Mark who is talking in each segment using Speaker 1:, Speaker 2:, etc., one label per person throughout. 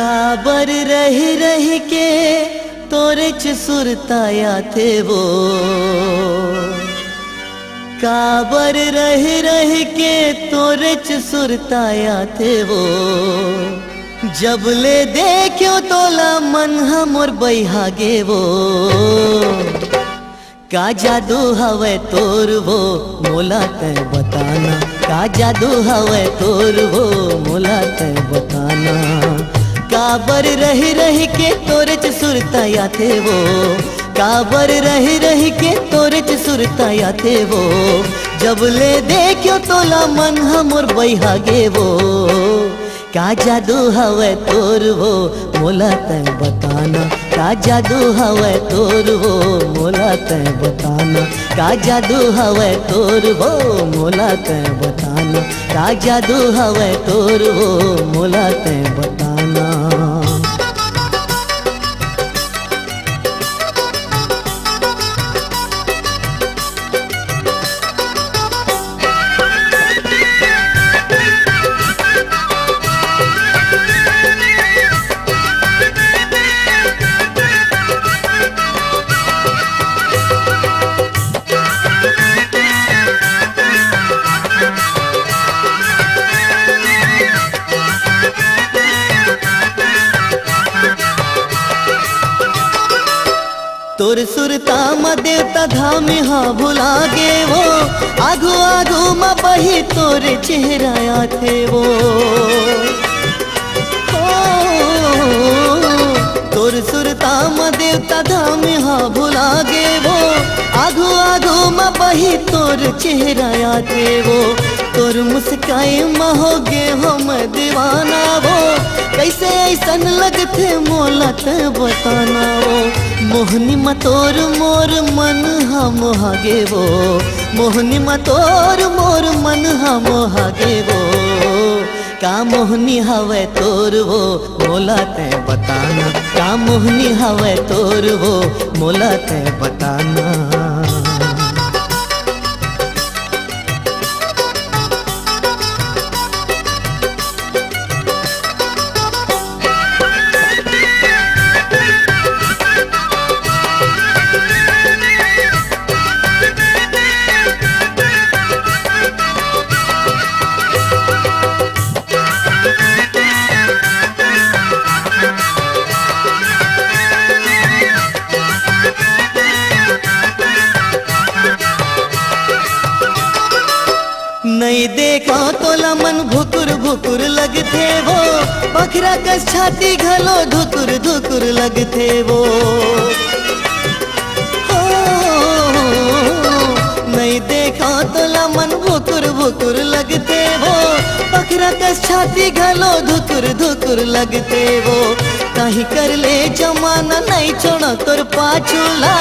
Speaker 1: काबर रही रही के तोरे च सुरताया थे वो, काबर रही रही के तोरे च सुरताया थे वो। जब ले देखो तोला मन हमर बैहागे वो, का जादू हवे तोर वो मोला तै बताना, का जादू हवे तोर वो मोला तै बताना। काबर रही रही के तोरे च सुरताया थे वो, काबर रही रही के तोरे च सुरताया थे वो। जब ले देखो तोला मन हमर बैहागे वो, का जादू हवे तोर वो मोला तै बताना, का जादू हवे तोर वो मोला तै बताना, का जादू हवे तोर वो मोला तै बताना, का जादू हवे तोर वो मोला तै बताना। तोर सुरता म देवता धाम हाँ भुला गे वो, आगू आगू म बही तोरे चेहराया थे वो। तोर सुरता म देवता धाम हाँ भुला गे वो, आगू आगू म बही तोर चेहराया थे वो। तोर मुस्काई म हो गे हम दीवाना वो, कैसे ऐसन लगते मोला ते बताना वो। मोहनी म तोर मोर मन हम हागे वो, मोहनी म तोर मोर मन हम हागे वो। का मोहनी हवे तोर वो मोला ते बताना, का मोहनी हवे तोर वो मोला ते बताना। नहीं देखा तोला मन भुकुर भुकुर लगते वो, बखरा कस छाती घलो धुकुर धुकुर लगते वो। नहीं देखा तोला मन भुकुर भुकुर लगते वो, बखरा कस छाती घलो धुकुर धुकुर लगते वो। कहीं कर ले जमाना नहीं छोड़ा तोर पाछूला,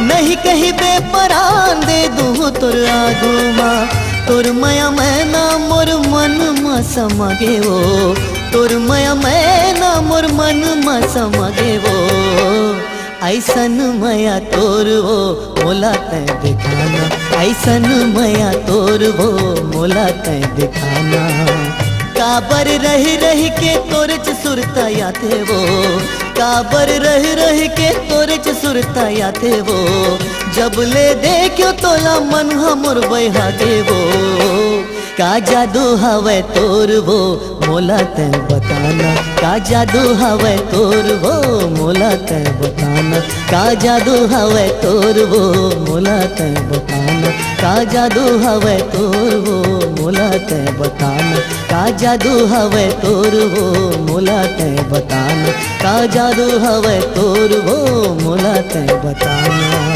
Speaker 1: नहीं कहीं बेपरान दे दूँ तोर आगू माँ। तोर माया मैना मोर मन म समागे वो, तोर माया मैना मोर मन म समागे वो। ऐसन माया तोर वो मोला तै दिखाना, ऐसन माया तोर वो मोला तै दिखाना। काबर रही रही के तोरे च सुरताया थे वो, काबर रही रही के तोरे च सुरताया थे वो। जब ले देखो तोला मन हमर बैहागे वो, का जादू हवे तोर वो मोला तै बताना, का जादू हवे तोर वो मोला तै बताना, का जादू हवे तोर वो मोला तै बताना, का जादू हवे तोर वो मोला तै बताना, का जादू हवे तोर वो मोला तै बताना, का जादू हवे तोर वो मोला तै बताना।